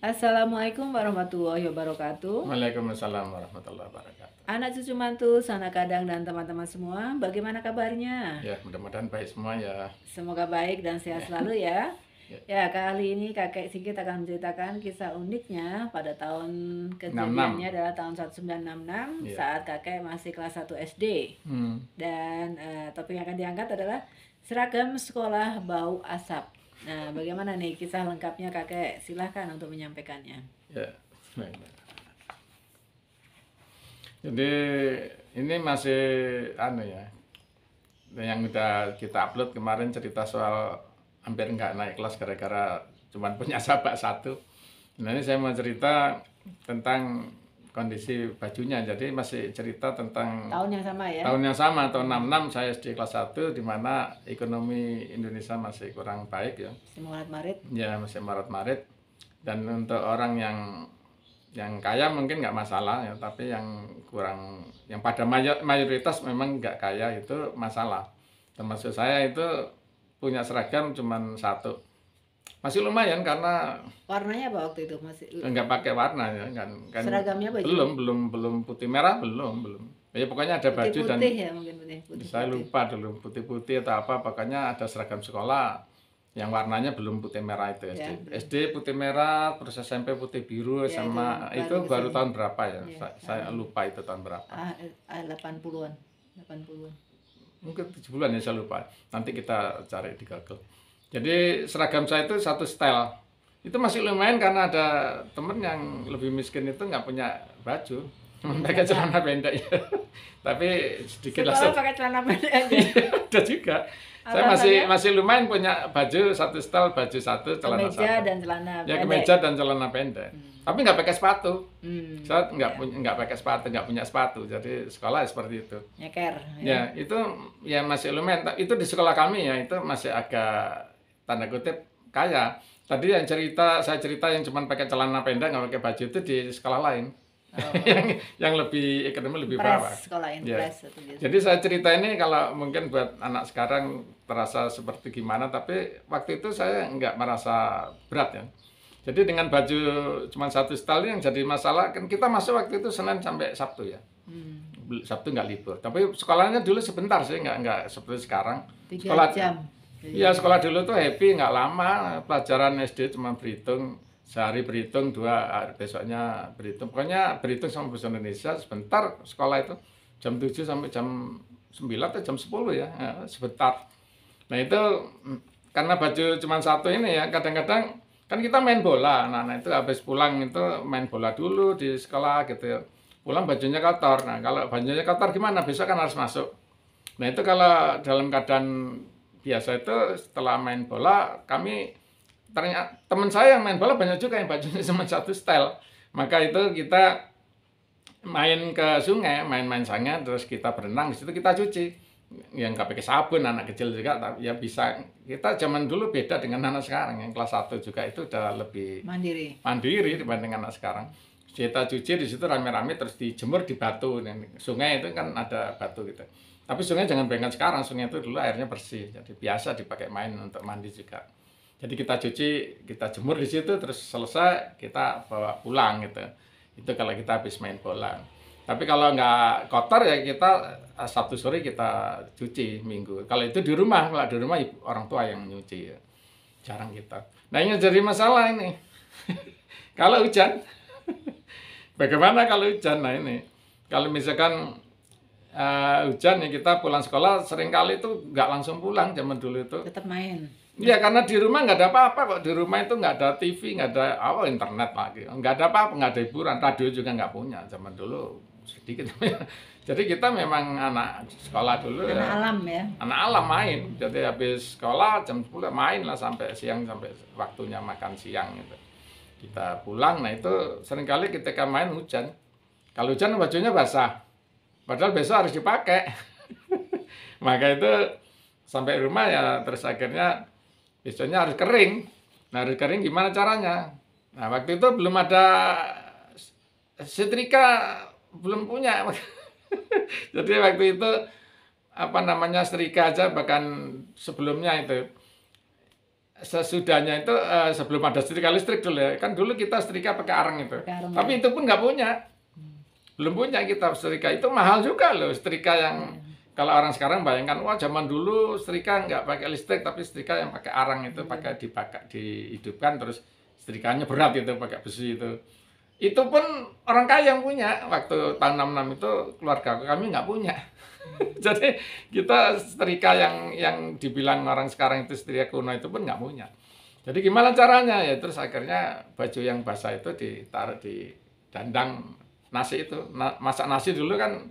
Assalamualaikum warahmatullahi wabarakatuh. Waalaikumsalam warahmatullahi wabarakatuh. Anak cucu mantu, sanak kadang dan teman-teman semua, bagaimana kabarnya? Ya, mudah-mudahan baik semua ya. Semoga baik dan sehat selalu ya. Ya. Ya, kali ini kakek Sigit akan menceritakan kisah uniknya pada tahun 66. kejadiannya adalah tahun 1966 Ya. saat kakek masih kelas 1 SD. Dan topik yang akan diangkat adalah seragam sekolah bau asap. Nah, bagaimana nih kisah lengkapnya kakek? Silahkan untuk menyampaikannya. Ya. Jadi ini masih yang udah kita upload kemarin cerita soal hampir nggak naik kelas gara-gara cuman punya sabak satu. Nah ini saya mau cerita tentang kondisi bajunya. Jadi masih cerita tentang Tahun yang sama ya? tahun yang sama, tahun 66 saya SD kelas 1, di mana ekonomi Indonesia masih kurang baik ya. Masih Maret-Maret. Ya, masih Maret-Maret. Dan untuk orang yang kaya mungkin nggak masalah ya, tapi yang kurang, yang pada mayoritas memang nggak kaya itu masalah. Termasuk saya itu punya seragam cuman satu. Masih lumayan karena Warnanya apa waktu itu? Masih nggak pakai warna ya kan. Seragamnya baju? Belum putih merah belum. Ya pokoknya ada baju dan putih ya, mungkin putih. saya lupa dulu putih-putih atau apa, pokoknya ada seragam sekolah yang warnanya belum putih merah itu SD. Ya. SD putih merah, terus SMP putih biru, Ya, sama itu itu baru kesini. tahun berapa ya? Ya. Saya lupa itu tahun berapa. 80-an. 80-an. Mungkin 7 bulan ya, saya lupa. Nanti kita cari di Google. Jadi seragam saya itu satu style. Itu masih lumayan karena ada temen yang lebih miskin itu nggak punya baju, cuma pakai celana pendek ya. Tapi sedikit lah. Sekolah pakai celana pendek aja. Ada juga. Saya masih lumayan punya baju satu style, baju satu, celana Kemeja satu. dan celana Ya pendek. kemeja dan celana pendek. Tapi nggak pakai sepatu. Saya Ya. nggak pakai sepatu, nggak punya sepatu. Jadi sekolah seperti itu. Nyeker. Ya itu ya masih lumayan. Itu di sekolah kami ya itu masih agak tanda kutip kaya. Tadi saya cerita yang cuma pakai celana pendek nggak pakai baju itu di sekolah lain. Oh. yang lebih ekonomi lebih Pres, bawah. sekolah Ya. impres atau biasa. Jadi saya cerita ini kalau mungkin buat anak sekarang terasa seperti gimana, tapi waktu itu saya nggak merasa berat ya. Jadi dengan baju cuma satu style yang jadi masalah, kan kita masuk waktu itu Senin sampai Sabtu ya. Sabtu nggak libur. Tapi sekolahnya dulu sebentar sih, nggak seperti sekarang. 3 jam. Iya, sekolah dulu tuh happy, nggak lama. Pelajaran SD cuma berhitung, sehari berhitung, 2 hari besoknya berhitung. Pokoknya berhitung sama bahasa Indonesia sebentar sekolah itu. Jam 7 sampai jam 9 atau jam 10 ya, sebentar. Nah itu karena baju cuma satu ini ya, kadang-kadang kan kita main bola. Anak-anak itu habis pulang itu main bola dulu di sekolah gitu ya. Pulang bajunya kotor. Nah kalau bajunya kotor gimana? Besok kan harus masuk. Nah itu kalau dalam keadaan biasa itu setelah main bola, kami ternyata teman saya yang main bola banyak juga yang bajunya cuma satu style. Maka itu kita main ke sungai, main-main sangat, terus kita berenang, di situ kita cuci. Yang nggak pakai sabun, anak kecil juga, tapi ya bisa. Kita zaman dulu beda dengan anak sekarang, yang kelas 1 juga itu udah lebih mandiri dibanding anak sekarang. Kita cuci di situ rame-rame, terus dijemur di batu. Sungai itu kan ada batu gitu. Tapi sungai jangan bayangkan sekarang, sungai itu dulu airnya bersih, jadi biasa dipakai main untuk mandi juga. Jadi kita cuci, kita jemur di situ, terus selesai kita bawa pulang gitu. Itu kalau kita habis main bola. Tapi kalau nggak kotor ya kita Sabtu sore kita cuci Minggu. Kalau itu di rumah, kalau di rumah orang tua yang nyuci ya. Jarang kita. Nah ini jadi masalah ini. Kalau hujan, bagaimana kalau hujan? Nah ini, kalau misalkan hujan ya kita pulang sekolah seringkali itu nggak langsung pulang zaman dulu itu. Tetap main. Ya karena di rumah nggak ada apa-apa kok. Di rumah itu nggak ada TV, nggak ada internet lagi. Nggak ada apa-apa, nggak ada hiburan. Radio juga nggak punya zaman dulu sedikit. Jadi kita memang anak sekolah dulu Anak ya. alam ya. Anak alam main. Jadi habis sekolah jam 10 main lah sampai siang, sampai waktunya makan siang gitu. Kita pulang, nah itu seringkali ketika main hujan. Kalau hujan bajunya basah. Padahal besok harus dipakai. Maka itu sampai rumah ya terus akhirnya besoknya harus kering. Nah harus kering gimana caranya? Nah waktu itu belum ada setrika, belum punya. Jadi waktu itu setrika aja, bahkan sebelumnya itu Sesudahnya itu sebelum ada setrika listrik dulu ya. Kan dulu kita setrika pakai arang itu. Pakai arang, Tapi itu pun nggak punya. Belum punya kita setrika. Itu mahal juga loh setrika yang kalau orang sekarang bayangkan, wah zaman dulu setrika nggak pakai listrik, tapi setrika yang pakai arang itu pakai dibakar, dihidupkan, terus setrikanya berat itu pakai besi itu. Itu pun orang kaya yang punya. Waktu tahun 66 itu keluarga kami nggak punya. Jadi kita setrika yang dibilang orang sekarang itu setrika kuno itu pun nggak punya. Jadi gimana caranya ya, terus akhirnya baju yang basah itu ditaruh di dandang nasi itu. Masak nasi dulu kan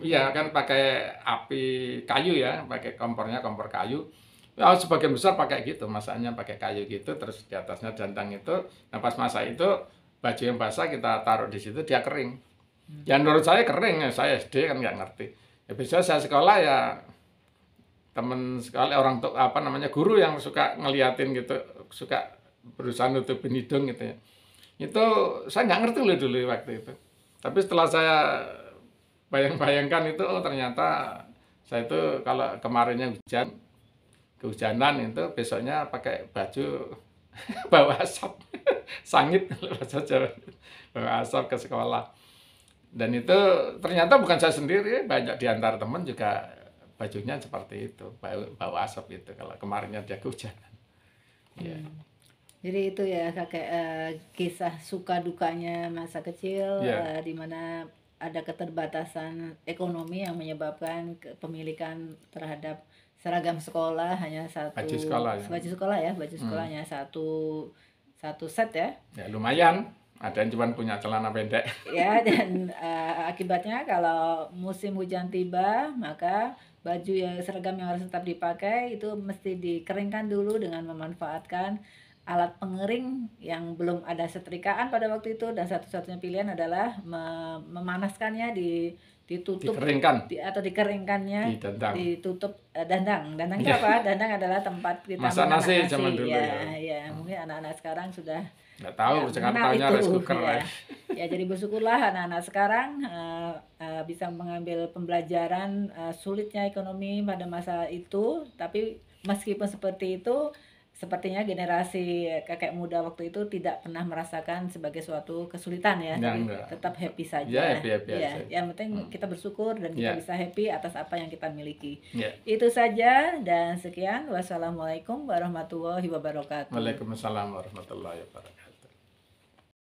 iya kan pakai api kayu ya, pakai kompornya kompor kayu. Ya, sebagian besar pakai gitu, masaknya pakai kayu gitu, terus di atasnya dandang itu. Nah pas masak itu baju yang basah kita taruh di situ, dia kering. Ya menurut saya kering, ya saya SD kan nggak ngerti. Ya bisa saya sekolah ya temen sekolah orang tuh apa namanya guru yang suka ngeliatin gitu, suka berusaha nutupin hidung gitu ya. Itu saya nggak ngerti loh dulu waktu itu. Tapi setelah saya bayang-bayangkan itu, oh ternyata saya itu kalau kemarinnya hujan, kehujanan itu besoknya pakai baju bawa asap, sangit bahasa Jawa, bawa asap ke sekolah. Dan itu ternyata bukan saya sendiri, banyak di antara teman juga bajunya seperti itu, bawa asap itu kalau kemarinnya dia kehujanan. Ya. Jadi itu ya kakek kisah suka dukanya masa kecil, di mana ada keterbatasan ekonomi yang menyebabkan kepemilikan terhadap seragam sekolah hanya satu baju sekolah ya. Baju sekolahnya satu set ya. Ya lumayan. Ada yang cuma punya celana pendek. Ya, dan akibatnya kalau musim hujan tiba, maka baju yang seragam yang harus tetap dipakai itu mesti dikeringkan dulu dengan memanfaatkan alat pengering yang belum ada setrikaan pada waktu itu, dan satu-satunya pilihan adalah memanaskannya ditutup atau dikeringkannya ditutup dandang itu apa? Dandang adalah tempat kita masak nasi zaman dulu ya. Mungkin anak-anak sekarang sudah nggak tahu sekarang tanya rice cooker ya. Jadi bersyukurlah anak-anak sekarang bisa mengambil pembelajaran sulitnya ekonomi pada masa itu. Tapi meskipun seperti itu, sepertinya generasi kakek muda waktu itu tidak pernah merasakan sebagai suatu kesulitan ya. Jadi tetap happy saja. Ya, happy ya. Yang penting kita bersyukur dan kita bisa happy atas apa yang kita miliki. Ya. Itu saja dan sekian. Wassalamualaikum warahmatullahi wabarakatuh. Waalaikumsalam warahmatullahi wabarakatuh.